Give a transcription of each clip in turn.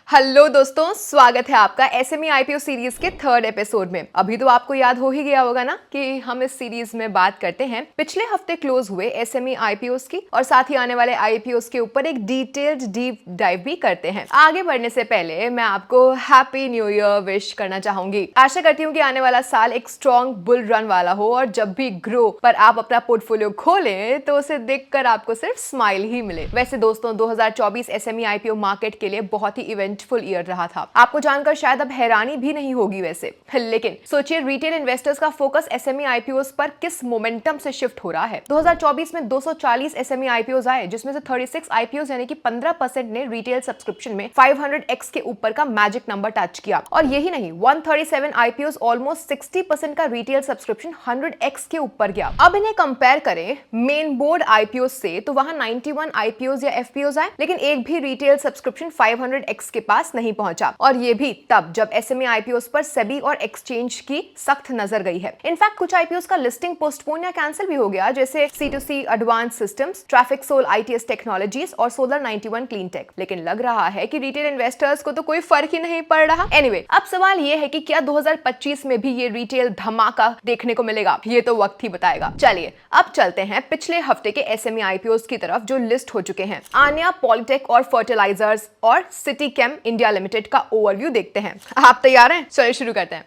Hello दोस्तों, स्वागत है आपका एसएमई आईपीओ सीरीज के थर्ड एपिसोड में। अभी तो आपको याद हो ही गया होगा ना कि हम इस सीरीज में बात करते हैं पिछले हफ्ते क्लोज हुए एसएमई आईपीओस की और साथ ही आने वाले आईपीओस के ऊपर एक डिटेल्ड डीप डाइव भी करते हैं। आगे बढ़ने से पहले मैं आपको हैप्पी न्यू ईयर विश करना चाहूंगी। आशा करती हूँ कि आने वाला साल एक स्ट्रॉन्ग बुल रन वाला हो और जब भी ग्रो पर आप अपना पोर्टफोलियो खोलें तो उसे देखकर आपको सिर्फ स्माइल ही मिले। वैसे दोस्तों, 2024 एसएमई आईपीओ मार्केट के लिए बहुत ही इवेंटफुल ईयर रहा था। आपको जानकर शायद अब हैरानी भी नहीं होगी वैसे, लेकिन सोचिए रिटेल इन्वेस्टर्स का फोकस एसएमई आईपीओस पर किस मोमेंटम से शिफ्ट हो रहा है। 2024 में 240 एसएमई आईपीओस आए, जिसमें से 36 आईपीओस यानी कि 15% ने रिटेल सब्सक्रिप्शन में 500x के ऊपर का मैजिक नंबर टच किया। और यही नहीं, 137 आईपीओस ऑलमोस्ट 60% का रिटेल सब्सक्रिप्शन 100x के ऊपर गया। अब इन्हें कंपेयर करें मेन बोर्ड आईपीओस से तो वहां 91 आईपीओस या एफपीओस आए, लेकिन एक भी रिटेल सब्सक्रिप्शन 500x के पास नहीं पहुंचा। और ये भी तब जब एसएमई आईपीओस पर सेबी और एक्सचेंज की सख्त नजर गई है। इनफैक्ट कुछ आईपीओस का लिस्टिंग पोस्टपोन या कैंसिल भी हो गया, जैसे C2C advance systems, traffic sol ITS technologies और सोलर 91 क्लीन टेक। लेकिन लग रहा है कि रिटेल इन्वेस्टर्स को तो कोई फर्क ही नहीं पड़ रहा। एनीवे, अब सवाल ये है कि क्या 2025 में भी ये रिटेल धमाका देखने को मिलेगा? ये तो वक्त ही बताएगा। चलिए अब चलते हैं पिछले हफ्ते के एसएमई आईपीओस की तरफ जो लिस्ट हो चुके हैं। आन्या पॉलिटेक और फर्टिलाइजर्स और सिटी केम इंडिया लिमिटेड का ओवरव्यू देखते हैं। आप तैयार हैं? चलिए शुरू करते हैं।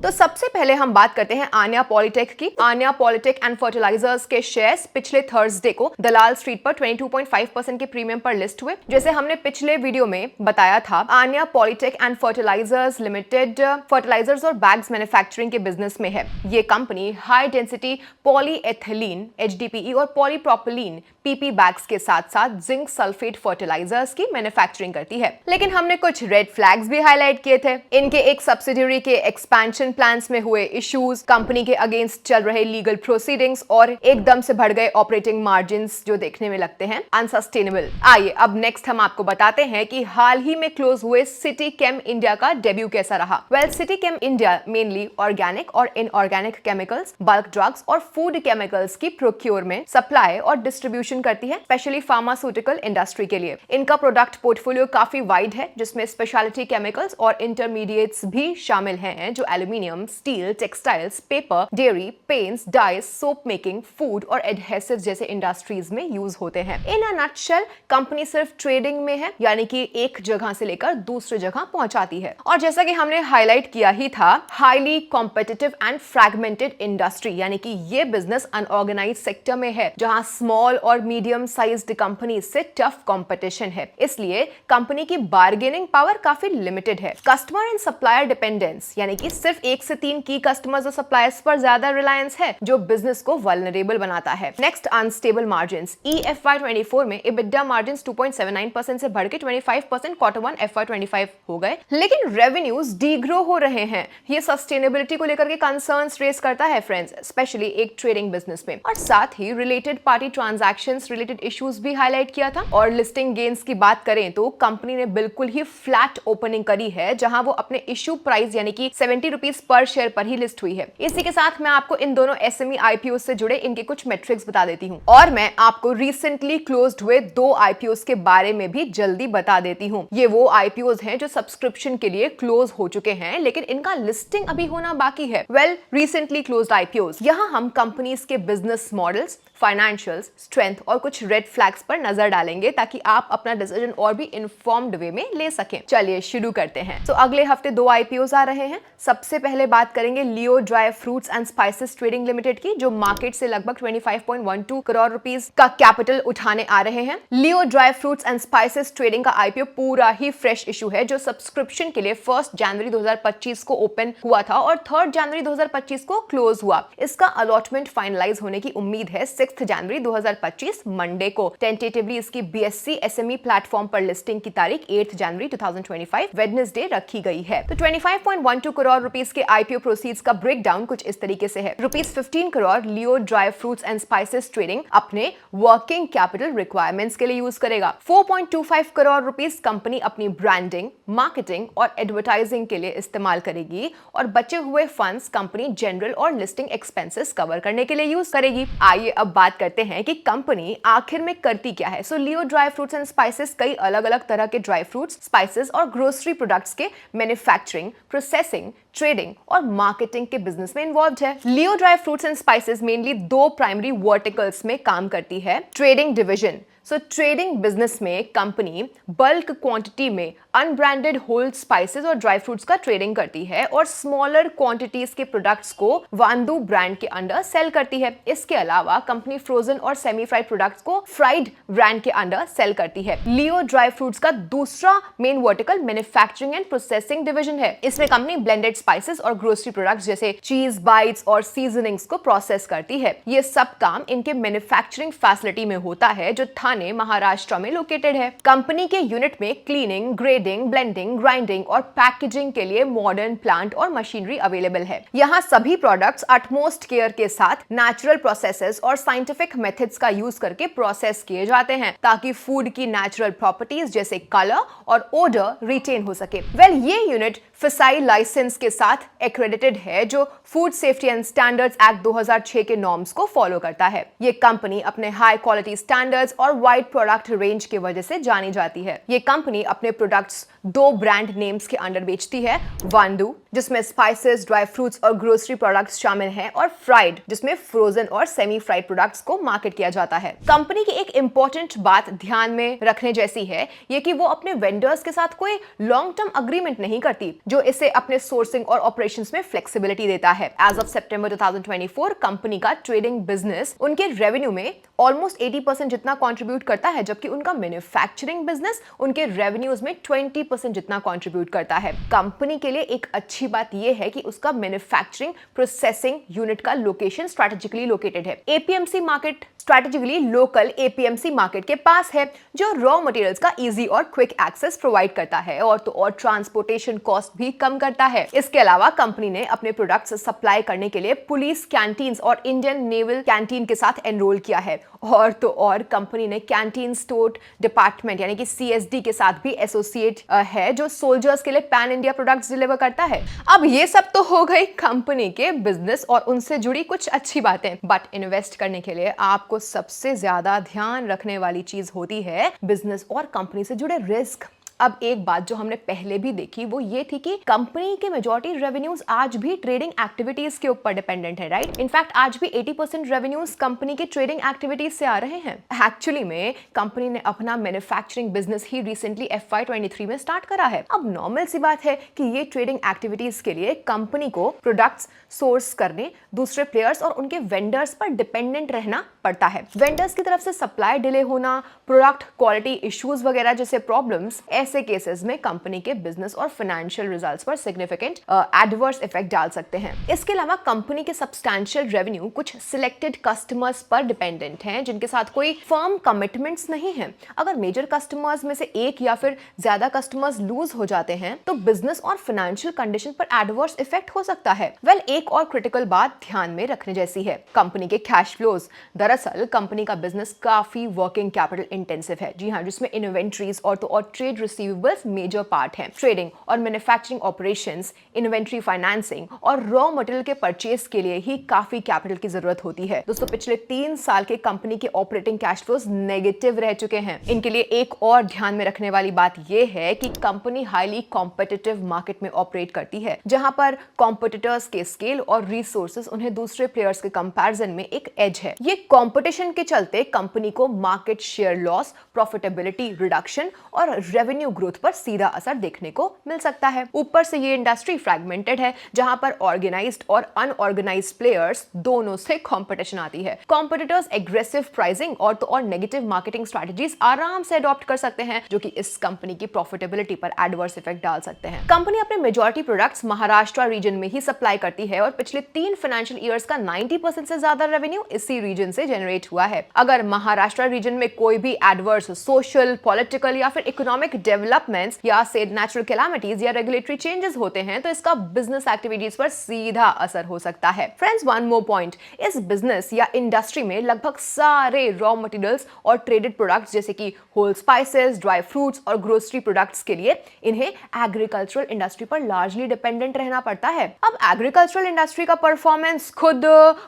तो सबसे पहले हम बात करते हैं आन्या पॉलिटेक की। आन्या पॉलिटेक एंड फर्टिलाइजर्स के शेयर्स पिछले थर्सडे को दलाल स्ट्रीट पर 22.5% के प्रीमियम पर लिस्ट हुए। जैसे हमने पिछले वीडियो में बताया था, Anya polytech and fertilizers limited fertilizers और बैग्स मैन्युफैक्चरिंग के बिजनेस में है। ये company high density polyethylene HDPE और पॉलीप्रोपिलीन PP बैग्स के साथ साथ जिंक सल्फेट फर्टिलाइजर्स की मैन्युफैक्चरिंग करती है। लेकिन हमने कुछ रेड फ्लैग्स भी हाईलाइट किए थे। इनके एक सब्सिडियरी के एक्सपेंशन प्लान्स में हुए इश्यूज, कंपनी के अगेंस्ट चल रहे लीगल प्रोसीडिंग्स और एकदम से बढ़ गए ऑपरेटिंग मार्जिन्स जो देखने में लगते हैं अनसस्टेनेबल। आइए अब नेक्स्ट हम आपको बताते हैं कि हाल ही में क्लोज हुए सिटी केम इंडिया का डेब्यू कैसा रहा। वेल, सिटी केम इंडिया मेनली ऑर्गेनिक और इनऑर्गेनिक केमिकल्स, बल्क ड्रग्स और फूड केमिकल्स की प्रोक्योरमेंट, सप्लाई और डिस्ट्रीब्यूशन करती है, स्पेशली फार्मास्यूटिकल इंडस्ट्री के लिए। इनका प्रोडक्ट पोर्टफोलियो काफी वाइड है, जिसमें स्पेशलिटी केमिकल्स और इंटरमीडिएट्स भी शामिल हैं जो aluminium, steel, textiles, paper, dairy, paints, dice, soap making, food और एडहेसिव जैसे इंडस्ट्रीज में यूज होते हैं। इन अ नटशेल, कंपनी सिर्फ ट्रेडिंग में है, यानी कि एक जगह से लेकर दूसरी जगह पहुंचाती है। और जैसा कि हमने हाईलाइट किया ही था, highly competitive and fragmented industry, यानी कि ये बिजनेस अनऑर्गेनाइज सेक्टर में है, जहां स्मॉल और मीडियम साइज्ड कंपनी से टफ कंपटीशन है। इसलिए कंपनी की बार्गेनिंग पावर काफी लिमिटेड है। कस्टमर एंड सप्लायर डिपेंडेंस, यानी कि सिर्फ 1 से 3 की कस्टमर्स और सप्लायर्स पर ज्यादा रिलायंस है, जो बिजनेस को वल्नरेबल बनाता है। Next, unstable margins. FY24 में EBITDA मार्जिन्स 2.79% से बढ़ के 25% Q1 FY25 हो गए, लेकिन रेवेन्यूज डीग्रो हो रहे हैं। ये सस्टेनेबिलिटी को लेकर के कंसर्न्स रेज करता है फ्रेंड्स, स्पेशली एक ट्रेडिंग बिजनेस में। और साथ ही related party transactions related issues भी हाईलाइट किया था। और लिस्टिंग गेन्स की बात करें तो कंपनी ने बिल्कुल ही फ्लैट ओपनिंग करी है, जहां वो अपने इश्यू प्राइस यानी कि 70 रुपीज पर शेयर पर ही लिस्ट हुई है। इसी के साथ मैं आपको इन दोनों एसएमई आईपीओ से जुड़े इनके कुछ मेट्रिक्स बता देती हूँ, और मैं आपको रिसेंटली क्लोज्ड हुए 2 आईपीओस के बारे में भी जल्दी बता देती हूँ। ये वो आईपीओस हैं जो सब्सक्रिप्शन के लिए क्लोज हो चुके हैं, लेकिन इनका लिस्टिंग अभी होना बाकी है। वेल, रिसेंटली क्लोज्ड आईपीओस, यहाँ हम कंपनीज के बिजनेस मॉडल्स, फाइनेंशियल्स, स्ट्रेंथ और कुछ रेड फ्लैग्स पर नजर डालेंगे, ताकि आप अपना डिसीजन और भी इन्फॉर्म्ड वे में ले सकें। चलिए शुरू करते हैं। तो अगले हफ्ते 2 आईपीओस आ रहे हैं। सबसे पहले बात करेंगे Leo dry fruits and spices trading limited की, जो मार्केट से लगभग 25.12 करोड़ रुपीस का कैपिटल उठाने आ रहे हैं। Leo dry fruits and spices trading का आईपीओ पूरा ही फ्रेश इशू है, जो सब्सक्रिप्शन के लिए 1 जनवरी 2025 को ओपन हुआ था और 3 जनवरी 2025 को क्लोज हुआ। इसका अलॉटमेंट फाइनलाइज होने की उम्मीद है 6 6 जनवरी 2025 मंडे को टेंटेटिवली इसकी BSE SME प्लेटफॉर्म पर लिस्टिंग की तारीख 8 जनवरी 2025 वेडनेसडे रखी गई है। तो 25.12 करोड़ रुपीस के IPO प्रोसीड्स का ब्रेकडाउन कुछ इस तरीके से है। ₹15 crore Leo dry fruits and spices trading अपने वर्किंग कैपिटल रिक्वायरमेंट्स के लिए यूज करेगा। 4.25 करोड़ रुपीस कंपनी अपनी ब्रांडिंग, मार्केटिंग और एडवर्टाइजिंग के लिए इस्तेमाल करेगी और बचे हुए फंड्स कंपनी जनरल और लिस्टिंग एक्सपेंसेस कवर करने के लिए यूज करेगी। आइए अब बात करते हैं कि कंपनी आखिर में करती क्या है। Leo dry fruits and spices कई अलग अलग तरह के ड्राई फ्रूट्स, स्पाइसेस और ग्रोसरी प्रोडक्ट्स के मैन्युफैक्चरिंग, प्रोसेसिंग, ट्रेडिंग और मार्केटिंग के बिजनेस में इन्वॉल्व है। Leo dry fruits and spices mainly 2 primary verticals में काम करती है। ट्रेडिंग डिवीजन, ट्रेडिंग बिजनेस में कंपनी बल्क क्वांटिटी में अनब्रांडेड होल स्पाइसेस और ड्राई फ्रूट्स का ट्रेडिंग करती है और स्मॉलर क्वांटिटीज के प्रोडक्ट्स को वांदू ब्रांड के अंडर सेल करती है। इसके अलावा कंपनी फ्रोजन और सेमी फ्राइड प्रोडक्ट्स को फ्राइड ब्रांड के अंडर सेल करती है। लियो ड्राई फ्रूट्स का दूसरा main vertical manufacturing and processing division है। इसमें कंपनी ब्लेंडेड स्पाइसेस और ग्रोसरी प्रोडक्ट्स जैसे चीज, बाइट्स और सीजनिंग्स को प्रोसेस करती है। ये सब काम इनके मैन्युफैक्चरिंग फैसिलिटी में होता है जो थाने, महाराष्ट्र में लोकेटेड है। कंपनी के यूनिट में क्लीनिंग, ग्रेडिंग, ब्लेंडिंग, ग्राइंडिंग और पैकेजिंग के लिए मॉडर्न प्लांट और मशीनरी अवेलेबल है। यहाँ सभी प्रोडक्ट्स अटमोस्ट केयर के साथ नेचुरल प्रोसेसेस और साइंटिफिक मेथड्स का यूज करके प्रोसेस किए जाते हैं ताकि फूड की नेचुरल प्रॉपर्टीज जैसे कलर और ओडर रिटेन हो सके। ये यूनिट FSSAI लाइसेंस के साथ एक्रेडिटेड है जो food safety and standards act 2006 के नॉर्म्स को फॉलो करता है। ये कंपनी अपने हाई क्वालिटी स्टैंडर्ड्स और वाइड प्रोडक्ट रेंज की वजह से जानी जाती है। ये कंपनी अपने प्रोडक्ट्स 2 ब्रांड नेम्स के अंडर बेचती है, वांदू जिसमें स्पाइसेस, ड्राई फ्रूट्स और ग्रोसरी प्रोडक्ट्स शामिल हैं और फ्राइड जिसमें फ्रोजन और सेमी फ्राइड प्रोडक्ट्स को मार्केट किया जाता है। कंपनी की एक इंपॉर्टेंट बात ध्यान में रखने जैसी है ये कि वो अपने वेंडर्स के साथ कोई लॉन्ग टर्म अग्रीमेंट नहीं करती जो इसे अपने सोर्सिंग और ऑपरेशंस में फ्लेक्सिबिलिटी देता है। एज ऑफ सितंबर 2024 कंपनी का ट्रेडिंग बिजनेस उनके रेवेन्यू में ऑलमोस्ट 80% जितना कंट्रीब्यूट करता है, जबकि उनका मैन्युफैक्चरिंग बिजनेस उनके रेवेन्यूज में 20% जितना कंट्रीब्यूट करता है। कंपनी के लिए एक अच्छी बात यह है कि उसका मैन्युफैक्चरिंग प्रोसेसिंग यूनिट का लोकेशन स्ट्रेटेजिकली लोकेटेड है। APMC market strategically local APMC market के पास है जो रॉ मटेरियल्स का इजी और क्विक एक्सेस प्रोवाइड करता है और ट्रांसपोर्टेशन कॉस्ट भी कम करता है। इसके अलावा कंपनी ने अपने प्रोडक्ट्स सप्लाई करने के लिए पुलिस कैंटीन्स और इंडियन नेवल कैंटीन के साथ एनरोल किया है और कंपनी ने कैंटीन स्टोर डिपार्टमेंट यानी कि CSD के साथ भी एसोसिएट है जो सोल्जर्स के लिए पैन इंडिया प्रोडक्ट्स डिलीवर करता है। अब ये सब तो हो गई कंपनी के बिजनेस और उनसे जुड़ी कुछ अच्छी बातें, बट इन्वेस्ट करने के लिए आपको सबसे ज्यादा ध्यान रखने वाली चीज होती है बिजनेस और कंपनी से जुड़े रिस्क। अब एक बात जो हमने पहले भी देखी वो ये थी कि कंपनी के मेजॉरिटी रेवेन्यूज आज भी ट्रेडिंग एक्टिविटीज के ऊपर डिपेंडेंट है, राइट? इनफैक्ट आज भी 80% रेवेन्यूज कंपनी के ट्रेडिंग एक्टिविटीज से आ रहे हैं। एक्चुअली में कंपनी ने अपना मैन्युफैक्चरिंग बिजनेस ही रिसेंटली FY23 में स्टार्ट करा है। अब नॉर्मल सी बात है कि ये ट्रेडिंग एक्टिविटीज के लिए कंपनी को प्रोडक्ट्स सोर्स करने दूसरे प्लेयर्स और उनके वेंडर्स पर डिपेंडेंट रहना पड़ता है। वेंडर्स की तरफ से सप्लाई डिले होना, प्रोडक्ट क्वालिटी इश्यूज वगैरह जैसे प्रॉब्लम्स ऐसे केसेस में कंपनी के बिजनेस और फाइनेंशियल रिजल्ट्स पर सिग्निफिकेंट एडवर्स इफेक्ट डाल सकते हैं। इसके अलावा कंपनी के सब्सटैंशियल रेवेन्यू कुछ सिलेक्टेड कस्टमर्स पर डिपेंडेंट हैं जिनके साथ कोई फर्म कमिटमेंट्स नहीं है। अगर मेजर कस्टमर्स में से एक या फिर ज्यादा कस्टमर्स लूज हो जाते हैं तो बिजनेस और फाइनेंशियल कंडीशन पर एडवर्स इफेक्ट हो सकता है। एक और क्रिटिकल बात ध्यान में रखने जैसी है, कंपनी के कैश फ्लोज। दरअसल कंपनी का बिजनेस काफी वर्किंग कैपिटल इंटेंसिव है, जी हाँ, जिसमें इन्वेंट्रीज और ट्रेड रिसीवेबल्स मेजर पार्ट है। ट्रेडिंग और मैन्युफैक्चरिंग ऑपरेशंस, इन्वेंट्री फाइनेंसिंग और रॉ मटेरियल के परचेस के लिए ही काफी कैपिटल की जरूरत होती है। दोस्तों, पिछले 3 साल के कंपनी के ऑपरेटिंग कैश फ्लोज नेगेटिव रह चुके हैं। इनके लिए एक और ध्यान में रखने वाली बात यह है कि कंपनी हाईली कॉम्पिटिटिव मार्केट में ऑपरेट करती है, जहां पर कॉम्पिटिटर्स के स्केल और रिसोर्सेज उन्हें दूसरे प्लेयर्स के कंपैरिजन में एक एज है। ये कंपटीशन के चलते कंपनी को market share loss, profitability reduction और रेवेन्यू रेवेन्यू ग्रोथ पर सीधा असर देखने को मिल सकता है। ऊपर से ये इंडस्ट्री फ्रैगमेंटेड है, जहां पर ऑर्गेनाइज्ड और अनऑर्गेनाइज्ड प्लेयर्स दोनों से कंपटीशन आती है। कॉम्पिटिटर्स एग्रेसिव प्राइसिंग और नेगेटिव मार्केटिंग स्ट्रेटजीज आराम से अडॉप्ट कर सकते हैं, जो कि इस कंपनी की प्रॉफिटेबिलिटी पर एडवर्स इफेक्ट डाल सकते हैं। कंपनी अपने मेजॉरिटी प्रोडक्ट्स महाराष्ट्र रीजन में ही सप्लाई करती है और पिछले 3 फाइनेंशियल ईयर्स का 90% से ज्यादा रेवेन्यू इसी रीजन से जनरेट हुआ है। अगर महाराष्ट्र रीजन में कोई भी एडवर्स सोशल, पॉलिटिकल या फिर इकोनॉमिक डेवलपमेंट्स या से नेचुरल कैलामिटीज या रेगुलेटरी चेंजेस होते हैं, तो इसका बिजनेस एक्टिविटीज पर सीधा असर हो सकता है। फ्रेंड्स, वन मोर पॉइंट, इस बिजनेस या इंडस्ट्री में लगभग सारे रॉ मटेरियल्स और ट्रेडेड प्रोडक्ट्स जैसे कि होल स्पाइसेस, ड्राई फ्रूट्स और ग्रोसरी प्रोडक्ट्स के लिए इन्हें एग्रीकल्चरल इंडस्ट्री पर लार्जली डिपेंडेंट रहना पड़ता है। अब एग्रीकल्चरल इंडस्ट्री का परफॉर्मेंस खुद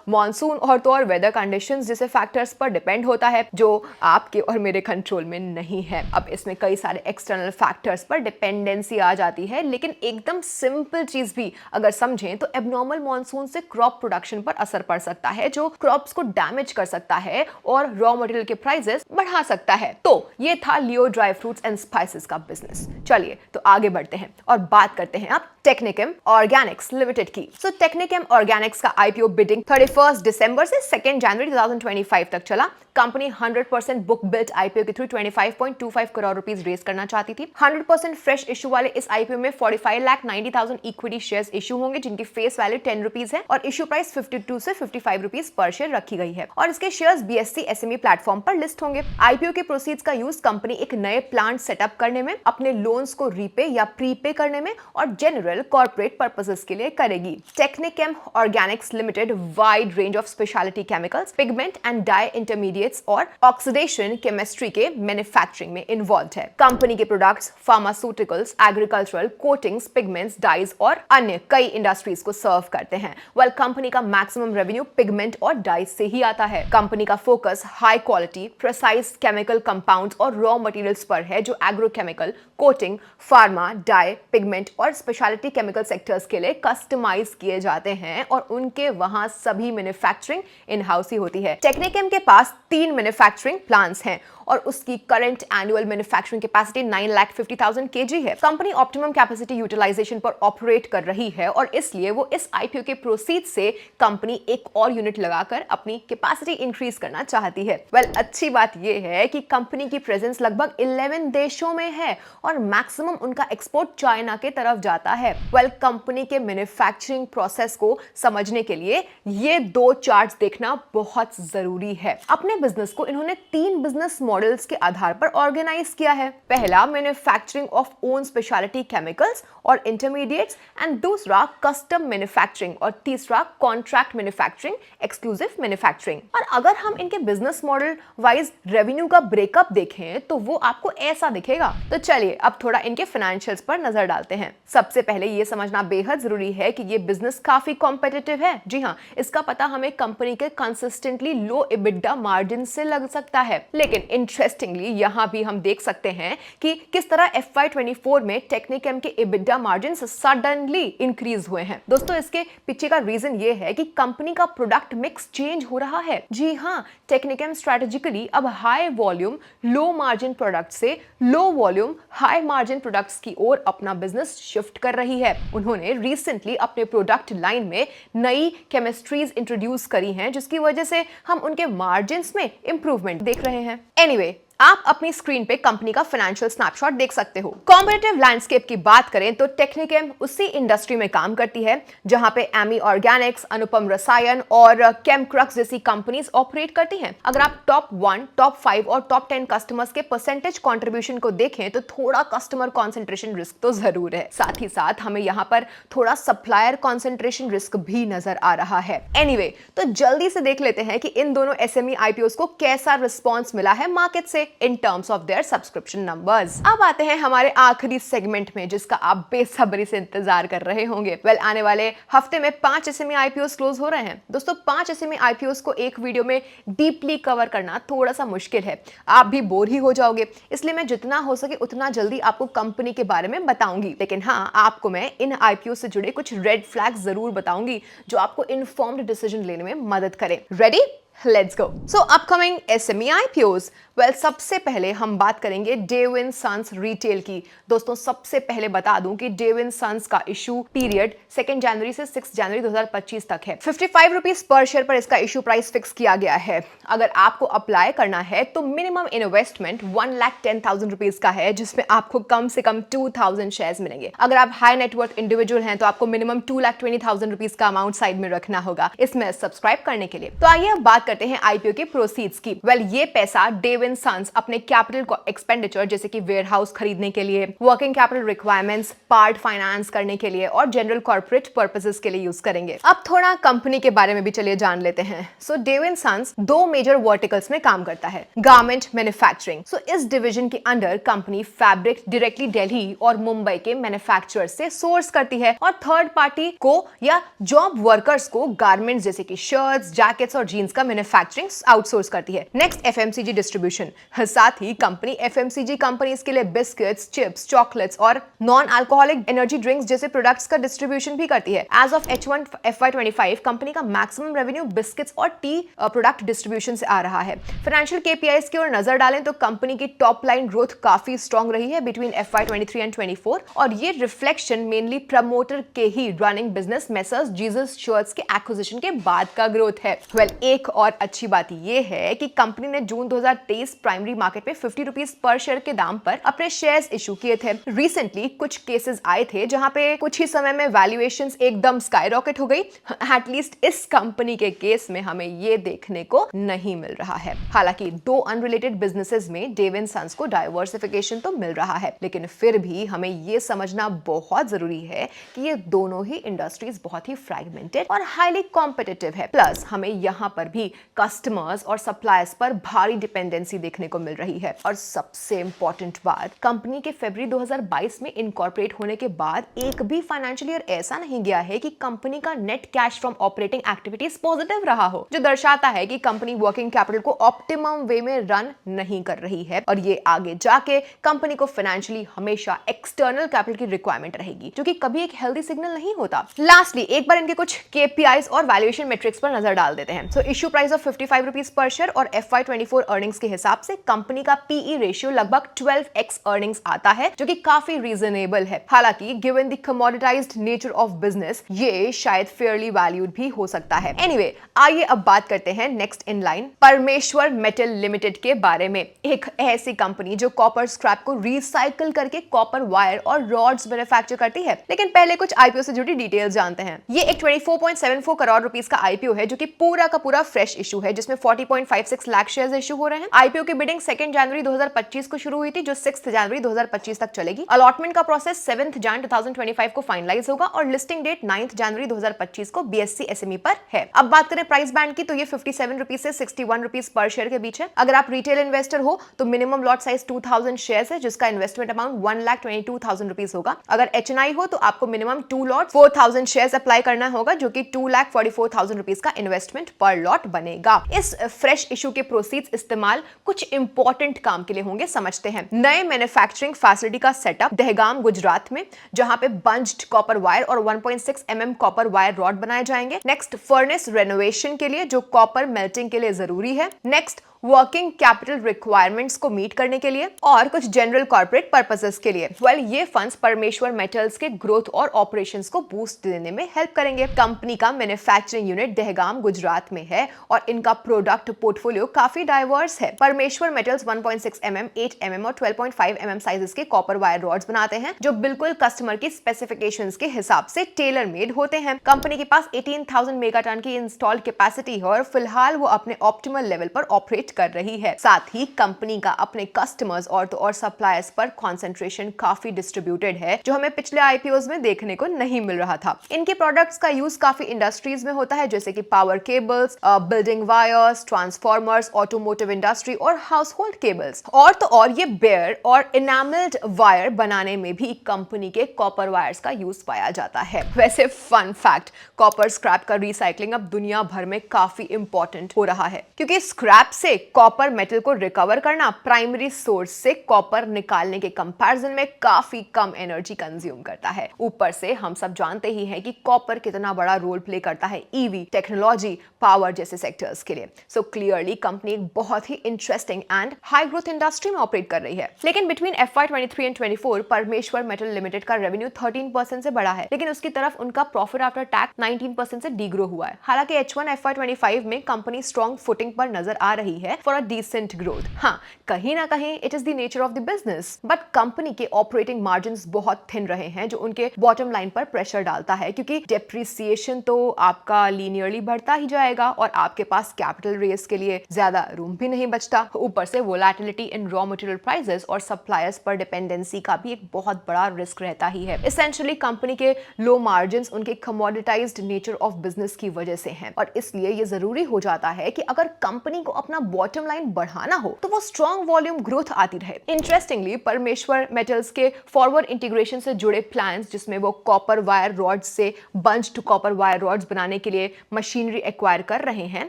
मॉनसून और वेदर कंडीशंस जैसे फैक्टर्स पर डिपेंड होता है, जो आपके और मेरे कंट्रोल में नहीं है। अब इसमें कई सारे एक्सटर्नल फैक्टर्स पर डिपेंडेंसी आ जाती है, लेकिन एकदम सिंपल चीज भी अगर समझें तो एबनॉर्मल मॉनसून से क्रॉप प्रोडक्शन पर असर पड़ सकता है, जो क्रॉप्स को डैमेज कर सकता है और रॉ मटेरियल के प्राइसेस बढ़ा सकता है। तो ये था लियो ड्राई फ्रूट्स एंड स्पाइसेस का बिजनेस। चलिए तो आगे बढ़ते हैं और बात करते हैं अब टेक्निकेम ऑर्गेनिक्स लिमिटेड की। सो टेक्निकेम ऑर्गेनिक्स का आईपीओ बिडिंग 31 दिसंबर से 2 जनवरी 2025 तक चला। कंपनी 100% बुक बिल्ट आईपीओ के थ्रू 25.25 करोड़ रुपीस रेज करना चाहती थी। 100% फ्रेश इशू वाले इस आईपीओ में 45,90,000 इक्विटी शेयर्स इशू होंगे, जिनकी फेस वैल्यू 10 रुपीस है और इशू प्राइस 52 से 55 रुपीस पर शेयर रखी गई है और इसके शेयर्स बीएससी एसएमई प्लेटफॉर्म पर लिस्ट होंगे। आईपीओ के प्रोसीड्स का यूज कंपनी एक नए प्लांट सेटअप करने में, अपने लोन्स को रीपे या प्रीपे करने में और जनरल कॉर्पोरेट पर्पसेस के लिए करेगी। Technichem organics limited wide range of speciality chemicals, pigment and dye intermediates और ऑक्सीडेशन केमिस्ट्री के मैन्युफैक्चरिंग में इन्वॉल्व है। कंपनी के products pharmaceuticals, agricultural, coatings, pigments, dyes और अन्य कई इंडस्ट्रीज को सर्व करते हैं। वेल, कंपनी का मैक्सिमम रेवेन्यू पिगमेंट और डाइज से ही आता है। कंपनी का focus high quality precise chemical compounds और रॉ मटेरियल्स पर है, जो agrochemical, coating, pharma, die, pigment और स्पेशलिटी केमिकल सेक्टर्स के लिए कस्टमाइज किए जाते हैं और उनके वहां सभी मैन्युफैक्चरिंग इन हाउस ही होती है। टेक्निकेम के पास 3 मैन्युफैक्चरिंग प्लांट्स हैं और उसकी current annual manufacturing capacity 9,50,000 KG है। कंपनी ऑप्टिमम कैपेसिटी यूटिलाइजेशन पर ऑपरेट कर रही है और इसलिए वो इस आईपीओ के प्रोसीड से कंपनी एक और यूनिट लगाकर अपनी कैपेसिटी इंक्रीज करना चाहती है। वेल, अच्छी बात यह है कि कंपनी की प्रेजेंस लगभग 11 देशों में है और मैक्सिमम उनका एक्सपोर्ट चाइना के तरफ जाता है। वेल, कंपनी के मैन्युफैक्चरिंग प्रोसेस को समझने के लिए ये 2 चार्ट्स देखना बहुत जरूरी है। अपने बिजनेस को इन्होंने 3 बिजनेस मॉडल्स के आधार पर ऑर्गेनाइज किया है। पहला, manufacturing of own speciality chemicals और इंटरमीडिएट्स एंड दूसरा कस्टम मैन्युफैक्चरिंग और तीसरा कॉन्ट्रैक्ट मैन्युफैक्चरिंग, एक्सक्लूसिव मैन्युफैक्चरिंग। और अगर हम इनके बिजनेस मॉडल वाइज रेवेन्यू का ब्रेकअप देखें तो वो आपको ऐसा दिखेगा। तो चलिए अब थोड़ा इनके फाइनेंशियल्स पर नजर डालते हैं। सबसे पहले ये समझना बेहद जरूरी है कि ये बिजनेस काफी कॉम्पिटिटिव है। जी हाँ, इसका पता हमें कंपनी के कंसिस्टेंटली लो EBITDA मार्जिन से लग सकता है, लेकिन इंटरेस्टिंगली यहां भी हम देख सकते हैं कि किस तरह FY24 में टेक्निकेम के EBITDA मार्जिन सडनली इंक्रीज हुए हैं। दोस्तों, इसके पीछे का रीजन ये है कि कंपनी का प्रोडक्ट मिक्स चेंज हो रहा है। जी हाँ, टेक्निकेम स्ट्रेटेजिकली अब high volume low margin product से low volume high margin products की ओर अपना बिजनेस शिफ्ट कर रही है। उन्होंने रिसेंटली अपने प्रोडक्ट लाइन में नई केमिस्ट्रीज इंट्रोड्यूस करी हैं, जिसकी वजह से हम उनके मार्जिन्स में इंप्रूवमेंट देख रहे हैं। एनीवे, आप अपनी स्क्रीन पे कंपनी का फाइनेंशियल स्नैपशॉट देख सकते हो। कॉम्पिटिटिव लैंडस्केप की बात करें तो टेक्निकेम उसी इंडस्ट्री में काम करती है जहां पे एमी ऑर्गेनिक्स, अनुपम रसायन और केमक्रक्स जैसी कंपनीज ऑपरेट करती हैं। अगर आप टॉप 1, टॉप 5 और टॉप 10 कस्टमर्स के परसेंटेज कंट्रीब्यूशन को देखें तो थोड़ा कस्टमर कॉन्सेंट्रेशन रिस्क तो जरूर है। साथ ही साथ हमें यहाँ पर थोड़ा सप्लायर कॉन्सेंट्रेशन रिस्क भी नजर आ रहा है। एनीवे, तो जल्दी से देख लेते हैं कि इन दोनों एसएमई आईपीओस को कैसा रिस्पॉन्स मिला है मार्केट से in terms of their subscription numbers। अब आते हैं हमारे आखिरी सेगमेंट में, जिसका आप बेसब्री से इंतजार कर रहे होंगे। वेल, आने वाले हफ्ते में 5 एसएमई आईपीओस क्लोज हो रहे हैं। दोस्तों, 5 एसएमई आईपीओस को एक वीडियो में डीपली कवर करना थोड़ा सा मुश्किल है, आप भी बोर ही हो जाओगे। इसलिए मैं जितना हो सके उतना जल्दी आपको कंपनी के बारे में बताऊंगी, लेकिन हाँ, आपको मैं इन आईपीओ से जुड़े कुछ रेड फ्लैग्स जरूर बताऊंगी जो आपको इन्फॉर्म्ड डिसीजन लेने में मदद करें। Ready? Let's go. So upcoming SME IPOs. Well सबसे पहले हम बात करेंगे डेविन सन्स रिटेल की। दोस्तों सबसे पहले बता दूं कि डेविन सन्स का इशू पीरियड 2 जनवरी से 6 जनवरी 2025 तक है। 55 रुपीज पर शेयर पर इसका इशू प्राइस फिक्स किया गया है। अगर आपको अप्लाई करना है तो मिनिमम इन्वेस्टमेंट 1,10,000 रुपीज का है, जिसमें आपको कम से कम 2,000 शेयर्स मिलेंगे। अगर आप हाई नेटवर्थ इंडिविजुअल हैं तो आपको मिनिमम 2,20,000 रुपीज का अमाउंट साइड में रखना होगा इसमें सब्सक्राइब करने के लिए। तो आइए अब बात करते हैं आईपीओ के प्रोसीड्स की। वेल ये पैसा डेविन सन्स अपने कैपिटल को एक्सपेंडिचर जैसे कि वेयरहाउस खरीदने के लिए, working capital requirements, part finance करने के लिए और जनरल कॉर्पोरेट पर्पसेस के लिए यूज करेंगे। अब थोड़ा कंपनी के बारे में भी चलिए जान लेते हैं। सो डेविन सन्स 2 मेजर वर्टिकल्स में काम करता है। Garment manufacturing. सो इस डिवीजन के under company fabric directly Delhi और मुंबई के मैन्युफैक्चरर से सोर्स करती है और थर्ड पार्टी को या जॉब वर्कर्स को गारमेंट्स जैसे कि शर्ट्स, जैकेट्स और जीन्स का मैन्युफैक्चरिंग आउटसोर्स करती है। Next FMCG distribution. साथ ही कंपनी एफएमसीजी कंपनीज के लिए बिस्किट्स, चिप्स, चॉकलेट्स और नॉन अल्कोहलिक एनर्जी ड्रिंक्स जैसे प्रोडक्ट्स का डिस्ट्रीब्यूशन भी करती है। As of H1 FY25 company का मैक्सिमम रेवेन्यू बिस्किट्स और टी प्रोडक्ट डिस्ट्रीब्यूशन से आ रहा है। फाइनेंशियल केपीआईज की ओर नजर डालें तो कंपनी की टॉप लाइन ग्रोथ काफी स्ट्रॉन्ग रही है बिटवीन FY23 एंड 24 और ये रिफ्लेक्शन मेनली प्रमोटर के ही running business Messrs Jesus shirts के एक्विजिशन के बाद का ग्रोथ है। वेल एक और अच्छी बात ये है कि कंपनी ने जून 2023 प्राइमरी मार्केट में 50 रुपीज पर शेयर के दाम पर अपने शेयर्स इशू किए थे। रिसेंटली कुछ केसेस आए थे जहां पे कुछ ही समय में वैल्यूएशंस एकदम स्काई रॉकेट हो गई। एटलीस्ट इस कंपनी के केस में हमें ये देखने को नहीं मिल रहा है। हालांकि 2 अनरिलेटेड बिजनेसेस में डेविन सन्स को डाइवर्सिफिकेशन तो मिल रहा है, लेकिन फिर भी हमें ये समझना बहुत जरूरी है कि ये दोनों ही इंडस्ट्रीज बहुत ही फ्रैगमेंटेड और हाईली कॉम्पिटिटिव है। प्लस हमें यहाँ पर भी कस्टमर्स और सप्लायर्स पर भारी डिपेंडेंसी देखने को मिल रही है। और सबसे इंपॉर्टेंट बात, कंपनी के फरवरी 2022 में इनकॉर्पोरेट होने के बाद एक भी फाइनेंशियल ईयर ऐसा नहीं गया है कि कंपनी का net cash from operating activities positive रहा हो, जो दर्शाता है कि कंपनी वर्किंग कैपिटल को ऑप्टिमम वे में रन नहीं कर रही है और ये आगे जाके कंपनी को फाइनेंशियली हमेशा एक्सटर्नल कैपिटल की रिक्वायरमेंट रहेगी, जो कि कभी एक हेल्दी सिग्नल नहीं होता। लास्टली एक बार इनके कुछ केपीआईज और वैल्यूएशन मेट्रिक्स पर नजर डाल देते हैं। So issue price of 55 rupees per share और FY24 अर्निंग्स के हिसाब से कंपनी का पीई रेशियो लगभग 12x अर्निंग्स आता है, जो कि काफी रीजनेबल है। हालांकि given the commoditised nature of business ये शायद फेयरली वैल्यूड भी हो सकता है। एनीवे आइए अब बात करते हैं नेक्स्ट इन लाइन परमेश्वर मेटल लिमिटेड के बारे में। एक ऐसी कंपनी जो कॉपर स्क्रैप को रिसाइकिल करके कॉपर वायर और रॉड्स मैन्युफैक्चर करती है। लेकिन पहले कुछ आईपीओ से जुड़ी डिटेल्स जानते हैं। ये एक 24.74 करोड़ रुपीस का आईपीओ है, जो कि पूरा का पूरा फ्रेश इशू है, जिसमें 40.56 लाख शेयर्स इशू हो रहे हैं। आईपीओ की बिडिंग 2 जनवरी 2025 को शुरू हुई थी, जो 6 जनवरी 2025 तक चलेगी। अलॉटमेंट का प्रोसेस 7 जन 2025 को फाइनलाइज होगा और लिस्टिंग डेट 9 जनवरी 2025 को बीएससी एसएमई पर है। अब बात करें प्राइस बैंड की, तो ये 57 रुपीज से 61 रुपीज पर शेयर के बीच है। अगर आप रिटेल इन्वेस्टर हो तो मिनिमम लॉट साइज 2000 शेयर्स है, जिसका इन्वेस्टमेंट अमाउंट 1,22,000 रुपीज होगा। अगर एचएनआई हो तो आपको मिनिमम 2 लॉट 4000 शेयर्स अप्लाई करना होगा, जो कि 2,44,000 रुपीज का इन्वेस्टमेंट पर लॉट बनेगा। इस फ्रेश इशू के प्रोसीड्स इस्तेमाल कुछ इंपॉर्टेंट काम के लिए होंगे, समझते हैं। नए मैन्युफैक्चरिंग फैसिलिटी का सेटअप दहगाम गुजरात में, जहां पे बंच्ड कॉपर वायर और 1.6 mm कॉपर वायर रॉड बनाए जाएंगे। नेक्स्ट फर्नेस रेनोवेशन के लिए, जो कॉपर मेल्टिंग के लिए जरूरी है। नेक्स्ट वर्किंग कैपिटल रिक्वायरमेंट्स को मीट करने के लिए और कुछ जनरल कॉर्पोरेट पर्पसेस के लिए। ये फंड्स परमेश्वर मेटल्स के ग्रोथ और ऑपरेशंस को बूस्ट देने में हेल्प करेंगे। कंपनी का मैन्युफैक्चरिंग यूनिट दहगाम गुजरात में है और इनका प्रोडक्ट पोर्टफोलियो काफी डाइवर्स है। परमेश्वर मेटल्स 1.6 mm, 8 mm और 12.5 mm साइजेस के कॉपर वायर रॉड्स बनाते हैं, जो बिल्कुल कस्टमर की स्पेसिफिकेशंस के हिसाब से टेलर मेड होते हैं। कंपनी के पास 18,000 मेगाटन की इंस्टॉल्ड कैपेसिटी है और फिलहाल वो अपने ऑप्टिमल लेवल पर ऑपरेट कर रही है। साथ ही कंपनी का अपने कस्टमर्स और सप्लायर्स पर कंसंट्रेशन काफी डिस्ट्रीब्यूटेड है, जो हमें पिछले आईपीओज में देखने को नहीं मिल रहा था। इनके प्रोडक्ट्स का यूज काफी इंडस्ट्रीज में होता है, जैसे कि power cables, building wires, transformers, automotive industry और हाउसहोल्ड केबल्स। और तो और ये बेयर और इनामल्ड वायर बनाने में भी कंपनी के कॉपर वायर्स का यूज पाया जाता है। वैसे फन फैक्ट, कॉपर स्क्रैप का रिसाइकलिंग अब दुनिया भर में काफी इंपॉर्टेंट हो रहा है, क्योंकि स्क्रैप से कॉपर मेटल को रिकवर करना प्राइमरी सोर्स से कॉपर निकालने के कंपैरिजन में काफी कम एनर्जी कंज्यूम करता है। ऊपर से हम सब जानते ही हैं कि कॉपर कितना बड़ा रोल प्ले करता है ईवी, टेक्नोलॉजी, पावर जैसे सेक्टर्स के लिए। सो क्लियरली कंपनी एक बहुत ही interesting and high growth industry में ऑपरेट कर रही है। लेकिन बिटवीन FY 23 एंड 24 परमेश्वर मेटल लिमिटेड का रेवेन्यू 13% से बढ़ा है, लेकिन उसकी तरफ उनका प्रॉफिट आफ्टर टैक्स 19% से डीग्रो हुआ है। हालांकि H1 FY 25 में कंपनी स्ट्रॉन्ग फुटिंग पर नजर आ रही है फॉर अ डिसेंट ग्रोथ। हाँ, कहीं ना कहीं it is the nature of the business, but company के ऑपरेटिंग मार्जिन्स बहुत थिन रहे हैं, जो उनके बॉटम लाइन पर प्रेशर डालता है, क्योंकि डेप्रिसिएशन तो आपका लीनियरली बढ़ता ही जाएगा और आपके पास कैपिटल रेस के लिए ज्यादा रूम भी नहीं बचता। ऊपर से वोलेटिलिटी इन रॉ मटेरियल प्राइसेस और सप्लायर्स पर डिपेंडेंसी का भी एक बहुत बड़ा रिस्क रहता ही है। एसेंशियली कंपनी के लो मार्जिन्स उनके कमोडिटाइज्ड नेचर ऑफ बिजनेस की वजह से हैं, और इसलिए ये जरूरी हो जाता है कि अगर कंपनी को अपना बॉटम लाइन बढ़ाना हो तो वो स्ट्रॉन्ग वॉल्यूम ग्रोथ आती रहे। इंटरेस्टिंगली परमेश्वर मेटल्स के फॉरवर्ड इंटीग्रेशन से जुड़े प्लान्स, जिसमें वो कॉपर वायर रॉड्स से bunch to copper wire rods बनाने के लिए मशीनरी एक्वायर कर रहे हैं,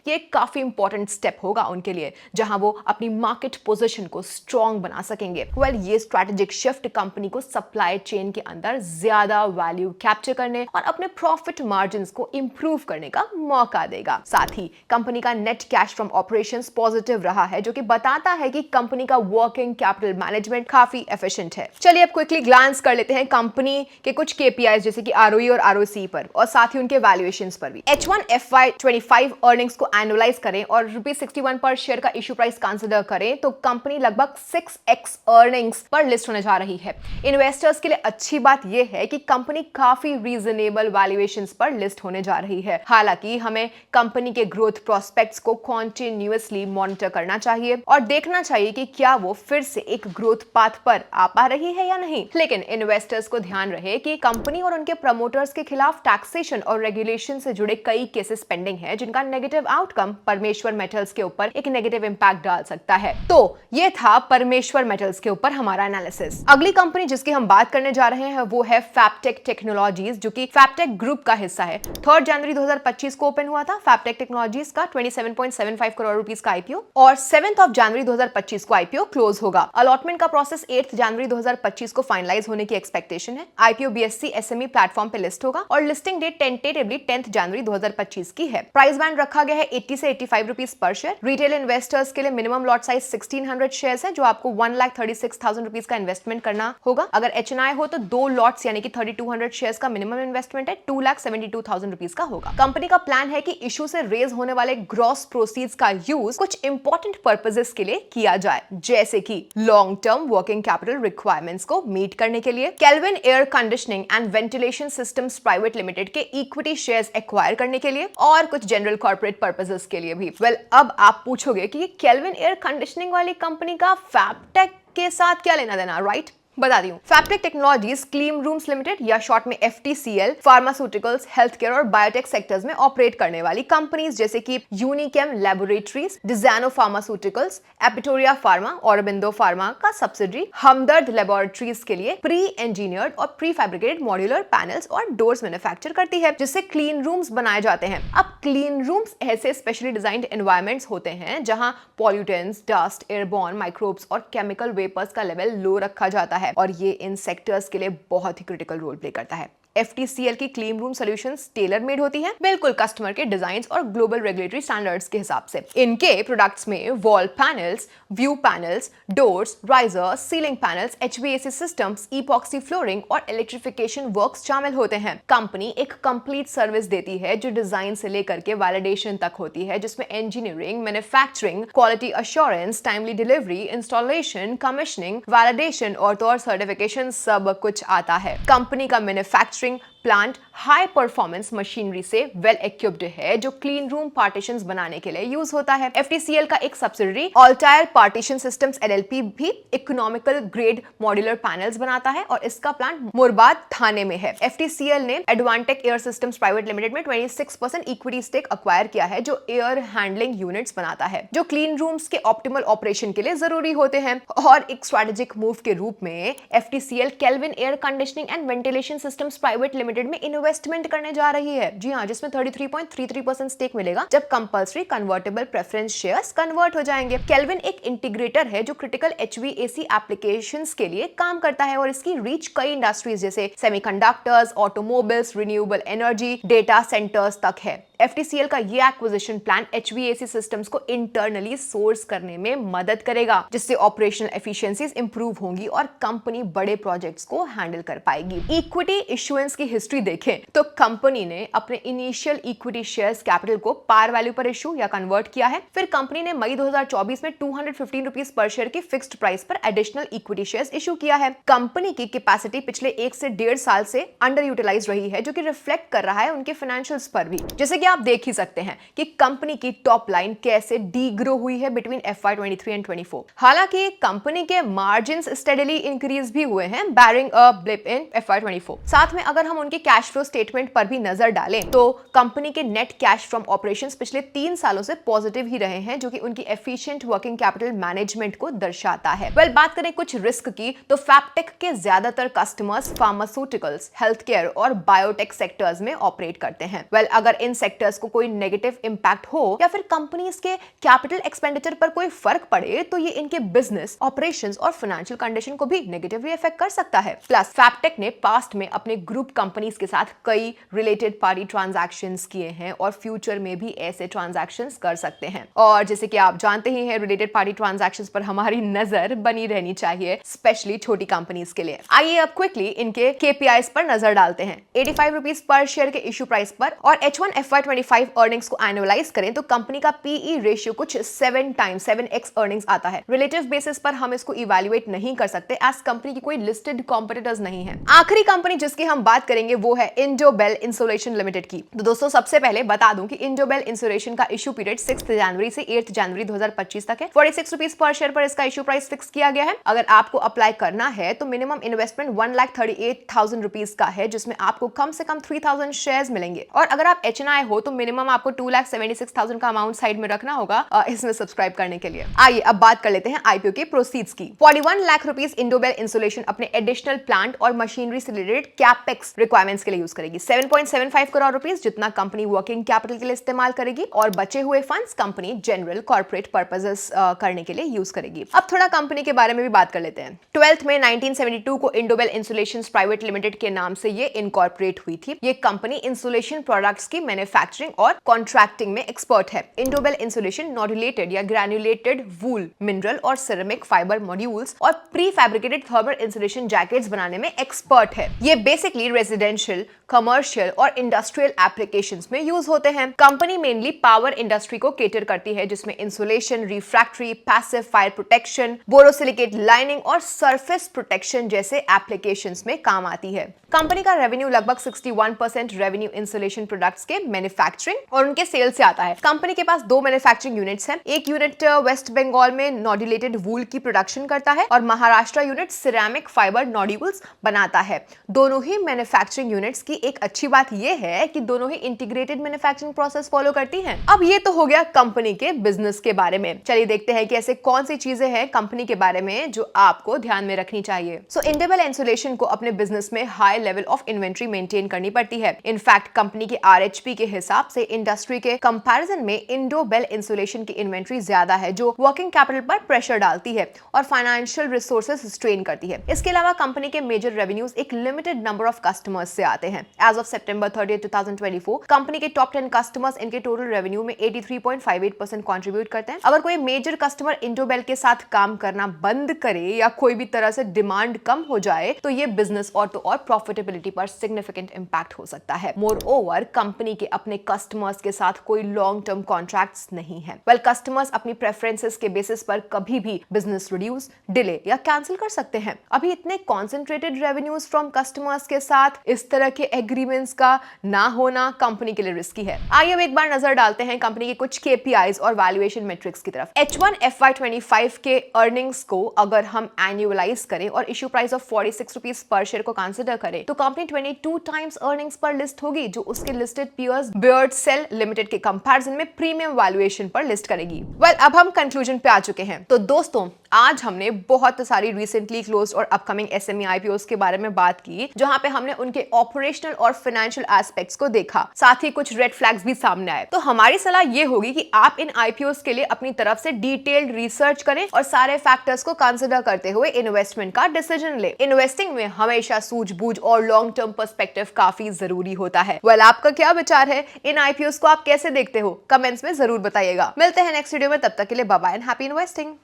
ये काफी इंपॉर्टेंट स्टेप होगा उनके लिए, जहां वो अपनी मार्केट पोजीशन को स्ट्रॉन्ग बना सकेंगे। ये स्ट्रैटेजिक शिफ्ट कंपनी को सप्लाई चेन के अंदर ज्यादा वैल्यू कैप्चर करने और अपने प्रॉफिट मार्जिन्स को इंप्रूव करने का मौका देगा। साथ ही कंपनी का net cash from operations positive रहा है, जो कि बताता है कि कंपनी का वर्किंग कैपिटल मैनेजमेंट काफी एफिशिएंट है। चलिए अब क्विकली ग्लांस कर लेते हैं कंपनी के कुछ KPIs जैसे कि ROE और ROC पर, और साथ ही उनके वैल्यूएशंस पर भी। H1 FY 25 अर्निंग्स को एनुअलाइज करें और ₹61 पर शेयर का इश्यू प्राइस कंसीडर करें तो कंपनी लगभग 6x अर्निंग्स पर लिस्ट होने जा रही है। इन्वेस्टर्स के लिए अच्छी बात यह है कि कंपनी काफी रीजनेबल वैल्यूएशंस पर लिस्ट होने जा रही है। हालांकि हमें कंपनी के ग्रोथ प्रोस्पेक्ट्स को कॉन्टिन्यूअसली मॉनिटर करना चाहिए और देखना चाहिए कि क्या वो फिर से एक ग्रोथ पाथ पर आ पा रही है या नहीं। लेकिन इन्वेस्टर्स को ध्यान रहे कि कंपनी और उनके प्रमोटर्स के खिलाफ टैक्सेशन और रेगुलेशन से जुड़े कई केसेस पेंडिंग है, जिनका नेगेटिव आउटकम परमेश्वर मेटल्स के ऊपर एक नेगेटिव इंपैक्ट डाल सकता है। तो ये था परमेश्वर मेटल्स के ऊपर हमारा एनालिसिस। अगली कंपनी जिसकी हम बात करने जा रहे हैं वो है फैबटेक टेक्नोलॉजीज, जो कि फैबटेक ग्रुप का हिस्सा है। 3 जनवरी 2025 को ओपन हुआ था फैबटेक टेक्नोलॉजीज का 27.75 करोड़ रुपीस का IPO, और 7 जनवरी 2025 को IPO क्लोज होगा। अलॉटमेंट का प्रोसेस 8 जनवरी 2025 को फाइनलाइज होने की एक्सपेक्टेशन है। IPO BSE SME प्लेटफॉर्म पे लिस्ट होगा और लिस्टिंग डेट टेंटेटिवली 10 जनवरी 2025 की है। प्राइस बैंड रखा गया है 80 से 85 रुपीस पर शेयर। रिटेल इन्वेस्टर्स के लिए मिनिमम लॉट साइज 1600 शेयर्स है, जो आपको 1,36,000 रुपीस का इन्वेस्टमेंट करना होगा। अगर HNI हो तो 2 लॉट्स यानी कि 3200 शेयर्स का मिनिमम इन्वेस्टमेंट है, 2,72,000 रुपीस का होगा। कंपनी का प्लान है कि इशू से रेज होने वाले ग्रॉस प्रोसीड्स का यूज कुछ इंपॉर्टेंट पर्पसेस के लिए किया जाए, जैसे कि long term working capital requirements को मीट करने के लिए, kelvin air conditioning and ventilation systems private limited के इक्विटी शेयर्स एक्वायर करने के लिए, और कुछ जनरल कॉर्पोरेट पर्पसेस के लिए भी। अब आप पूछोगे कि ये केल्विन एयर कंडीशनिंग वाली कंपनी का फैबटेक के साथ क्या लेना देना, राइट? बता दी हूं। Fabtech technologies clean rooms limited या शॉर्ट में FTCL फार्मास्यूटिकल्स, हेल्थ केयर और बायोटेक सेक्टर्स में ऑपरेट करने वाली कंपनीज जैसे कि Unichem laboratories, Desano pharmaceuticals, Apitoria pharma, Aurobindo pharma का सब्सिडरी हमदर्द लैबोरेटरीज के लिए प्री इंजीनियर्ड और प्री फैब्रिकेटेड मॉड्यूलर पैनल्स और डोर्स मैन्युफैक्चर करती है, जिससे क्लीन रूम्स बनाए जाते हैं। अब क्लीन रूम्स ऐसे स्पेशली डिजाइंड एनवायरमेंट्स होते हैं जहां पॉल्यूटेंट्स, डस्ट, एयरबॉर्न माइक्रोब्स और केमिकल वेपर्स का लेवल लो रखा जाता है, और ये इन सेक्टर्स के लिए बहुत ही क्रिटिकल रोल प्ले करता है। FTCL की clean room solutions tailor made होती हैं, बिल्कुल कस्टमर के डिजाइन्स और ग्लोबल रेगुलेटरी स्टैंडर्ड्स के हिसाब से। इनके प्रोडक्ट्स में wall panels, view panels, doors, risers, ceiling panels, HVAC systems, epoxy flooring और इलेक्ट्रिफिकेशन वर्क्स शामिल होते हैं। कंपनी एक कंप्लीट सर्विस देती है जो डिजाइन से लेकर के वैलिडेशन तक होती है, जिसमें engineering, manufacturing, quality assurance, timely delivery, installation, commissioning, validation और तो सर्टिफिकेशन सब कुछ आता है। कंपनी का manufacturing plant high performance machinery से वेल इक्विप्ड है, जो क्लीन रूम पार्टीशंस बनाने के लिए यूज होता है। FTCL का एक सब्सिडरी ऑल्टायर पार्टीशन सिस्टम्स LLP भी इकोनॉमिकल ग्रेड मॉड्यूलर पैनल्स बनाता है और इसका प्लांट मुरबाद थाने में है। FTCL ने Advantech air systems private limited में 26% इक्विटी स्टेक अक्वायर किया है, जो एयर हैंडलिंग यूनिट्स बनाता है, जो क्लीन रूम्स के ऑप्टिमल ऑपरेशन के लिए जरूरी होते हैं। और एक स्ट्रेटेजिक मूव के रूप में FTCL kelvin air conditioning and ventilation systems private limited limited में इन्वेस्टमेंट करने जा रही है। जी हाँ, जिसमें 33.33% स्टेक मिलेगा जब compulsory convertible preference shares convert हो जाएंगे। केल्विन एक इंटीग्रेटर है जो क्रिटिकल HVAC एप्लीकेशंस के लिए काम करता है और इसकी रीच कई इंडस्ट्रीज जैसे semiconductors, automobiles, renewable energy, data centres तक है। FTCL का ये एक्विजिशन प्लान HVAC सिस्टम्स को इंटरनली सोर्स करने में मदद करेगा, जिससे ऑपरेशनल एफिशिएंसीज इंप्रूव होंगी और कंपनी बड़े प्रोजेक्ट्स को हैंडल कर पाएगी। इक्विटी इश्यूएंस की हिस्ट्री देखें तो कंपनी ने अपने इनिशियल इक्विटी शेयर्स कैपिटल को पार वैल्यू पर इशू या कन्वर्ट किया है। फिर कंपनी ने मई 2024 में 215 रुपीज पर शेयर की फिक्स्ड प्राइस पर एडिशनल इक्विटी शेयर्स इशू किया है। कंपनी की कैपेसिटी पिछले 1 से 1.5 साल से अंडर यूटिलाइज रही है, जो कि रिफ्लेक्ट कर रहा है उनके फाइनेंशियल्स पर भी। जैसे कि आप देख ही सकते हैं कि कंपनी की टॉप लाइन कैसे डीग्रो हुई है बिटवीन FY23 एंड 24। हालांकि कंपनी के मार्जिन्स स्टेडीली इंक्रीज भी हुए हैं बैरिंग अ ब्लिप इन FY24। साथ में अगर हम उनके कैश फ्लो स्टेटमेंट पर भी नजर डालें तो कंपनी के नेट कैश फ्रॉम ऑपरेशंस पिछले 3 सालों से पॉजिटिव ही रहे हैं, जो कि उनकी एफिशिएंट वर्किंग कैपिटल मैनेजमेंट को दर्शाता है। बात करें कुछ रिस्क की तो फैबटेक के ज्यादातर कस्टमर्स फार्मास्यूटिकल्स, हेल्थ केयर और बायोटेक सेक्टर्स में ऑपरेट करते हैं। अगर इन सेक्टर्स को कोई नेगेटिव इंपैक्ट हो या फिर कंपनीज के कैपिटल एक्सपेंडिचर पर कोई फर्क पड़े तो ये इनके बिजनेस, ऑपरेशंस और फाइनेंशियल कंडीशन को भी नेगेटिवली अफेक्ट कर सकता है। प्लस फैबटेक ने पास्ट में अपने ग्रुप कंपनीज के साथ कई रिलेटेड पार्टी ट्रांजैक्शंस किए हैं और फ्यूचर में भी ऐसे ट्रांजैक्शंस कर सकते हैं। और जैसे कि आप जानते ही हैं, रिलेटेड पार्टी ट्रांजैक्शंस पर हमारी नजर बनी रहनी चाहिए, स्पेशली छोटी कंपनीज के लिए। आइए अब क्विकली इनके KPIs पर नजर डालते हैं। 85 रुपीज पर शेयर के इश्यू प्राइस पर और H1 FY25 अर्निंग्स को एनुअलाइज करें तो कंपनी का PE रेशियो कुछ 7x अर्निंग्स आता है। रिलेटिव बेसिस पर हम इसको इवैल्यूएट नहीं कर सकते एज कंपनी की कोई लिस्टेड कॉम्पिटिटर्स नहीं है। आखिरी कंपनी जिसकी हम बात करेंगे वो है इंडोबेल इंसुलेशन लिमिटेड की। तो दोस्तों सबसे पहले बता दूं कि इंडोबेल इंसुलेशन का इश्यू पीरियड 6 जनवरी से 8 जनवरी 2025 तक है। 46 रुपीज पर शेयर पर इसका इश्यू प्राइस फिक्स किया गया है। अगर आपको अप्लाई करना है तो मिनिमम इन्वेस्टमेंट 1,38,000 रुपीज का है, जिसमें आपको कम से कम 3,000 शेयर्स मिलेंगे। और अगर आप HNI हो तो मिनिमम आपको 2,76,000 का अमाउंट साइड में रखना होगा इसमें सब्सक्राइब करने के लिए। आइए अब बात कर लेते हैं IPO के प्रोसीड्स की। 41 लाख रुपीस इंडोबेल इंसुलेशन अपने एडिशनल प्लांट और मशीनरी से रिलेटेड कैपेक्स रिक्वायरमेंट्स के लिए यूज करेगी। 7.75 करोड़ रुपीस जितना कंपनी वर्किंग कैपिटल के लिए इस्तेमाल करेगी और बचे हुए funds company general corporate purposes करने के लिए यूज करेगी। अब थोड़ा कंपनी के बारे में भी बात कर लेते हैं। 12 मई 1972 को इंडोबेल इंसुलेशंस प्राइवेट लिमिटेड के नाम से ये इनकॉर्पोरेट हुई थी। ये कंपनी इंसुलेशन प्रोडक्ट्स की मैन्युफैक्चरिंग और कॉन्ट्रैक्टिंग में एक्सपर्ट है। इंडोबेल इंसुलेशन नॉड्यूलेटेड या ग्रैन्युलेटेड वूल, मिनरल और सिरेमिक फाइबर मॉड्यूल्स और pre fabricated thermal insulation jackets बनाने में एक्सपर्ट है। ये बेसिकली रेजिडेंशियल, कमर्शियल और इंडस्ट्रियल एप्लीकेशंस में यूज होते हैं। कंपनी मेनली पावर इंडस्ट्री को केटर करती है, जिसमें insulation, refractory, passive fire protection, borosilicate lining और सरफेस प्रोटेक्शन जैसे एप्लीकेशंस में काम आती है। कंपनी का रेवेन्यू लगभग 61% रेवेन्यू इंसुलेशन प्रोडक्ट्स के मैन्युफैक्चरिंग और उनके सेल से आता है। कंपनी के पास 2 मैन्युफैक्चरिंग यूनिट्स हैं। एक यूनिट वेस्ट बंगाल में नॉड्यूलेटेड वूल की प्रोडक्शन करता है और Maharashtra unit ceramic fibre nodules बनाता है। दोनों ही मैन्युफैक्चरिंग यूनिट्स की एक अच्छी बात यह है कि दोनों ही इंटीग्रेटेड मैन्युफैक्चरिंग प्रोसेस फॉलो करती हैं। अब ये तो हो गया कंपनी के बिजनेस के बारे में। चलिए देखते हैं कि ऐसे कौन सी चीजें हैं कंपनी के बारे में जो आपको ध्यान में रखनी चाहिए। सो इंडोबेल इंसुलेशन को अपने बिजनेस में high level of inventory maintain करनी पड़ती है। इनफैक्ट कंपनी के RHP के हिसाब से इंडस्ट्री के कंपैरिजन में इंडोबेल इंसुलेशन की इन्वेंट्री ज्यादा है, जो वर्किंग कैपिटल पर प्रेशर डालती है और फाइनेंशियल रिसोर्सेज स्ट्रेन करती है। इसके अलावा कंपनी के मेजर रेवेन्यूज एक लिमिटेड नंबर ऑफ कस्टमर्स से आते हैं। एज ऑफ सितंबर 30, 2024 कंपनी के टॉप 10 कस्टमर्स इनके टोटल रेवेन्यू में 83.58% कंट्रीब्यूट करते हैं। अगर कोई मेजर कस्टमर इंडोबेल के साथ काम करना बंद करे या कोई भी तरह से डिमांड कम हो जाए तो ये बिजनेस और तो और प्रॉफिटेबिलिटी पर सिग्निफिकेंट इंपैक्ट हो सकता है। मोर ओवर कंपनी के अपने कस्टमर्स के साथ कोई लॉन्ग टर्म कॉन्ट्रैक्ट्स नहीं है। कस्टमर्स अपनी प्रेफरेंसेस के बेसिस पर कभी भी बिजनेस रिड्यूस, डिले या कैंसिल कर सकते हैं। अभी इतने कॉन्सेंट्रेटेड रेवेन्यूज फ्रॉम कस्टमर्स के साथ इस तरह के एग्रीमेंट्स का ना होना कंपनी के लिए रिस्की है। आइए अब एक बार नजर डालते हैं कंपनी के कुछ KPIs और वैल्यूएशन मेट्रिक्स की तरफ। H1 FY25 के अर्निंग्स को अगर हम एनुअलाइज करें और इश्यू प्राइस ऑफ 46 रुपीस पर शेयर को कंसीडर करें तो कंपनी 22 टाइम्स अर्निंग्स पर लिस्ट होगी, जो उसके लिस्टेड पीयर्स बियर्डसेल लिमिटेड के कंपैरिजन में प्रीमियम वैल्यूएशन पर लिस्ट करेगी। अब हम कंक्लूजन पे आ चुके हैं। तो दोस्तों आज हमने बहुत सारी रिसेंटली क्लोज्ड और अपकमिंग SME IPOs के बारे में बात की, जहां पे हमने उनके ऑपरेशनल ऑपरेशनल और फाइनेंशियल एस्पेक्ट्स को देखा, साथ ही कुछ रेड फ्लैग्स भी सामने आए। तो हमारी सलाह ये होगी कि आप इन आईपीओस के लिए अपनी तरफ से डिटेल्ड रिसर्च करें और सारे फैक्टर्स को कंसीडर करते हुए इन्वेस्टमेंट का डिसीजन ले। इन्वेस्टिंग में हमेशा सूझबूझ और लॉन्ग टर्म पर्सपेक्टिव काफी जरूरी होता है। आपका क्या विचार है? इन आईपीओस को आप कैसे देखते हो? कमेंट्स में जरूर बताइएगा। मिलते हैं नेक्स्ट वीडियो में, तब तक के लिए bye bye and happy investing.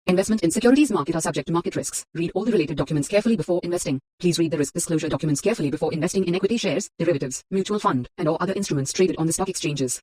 Investment in securities market are subject to market risks. Read all the related documents carefully before investing. Please read the risk disclosure documents carefully before investing in equity shares, derivatives, mutual fund, and or other instruments traded on the stock exchanges.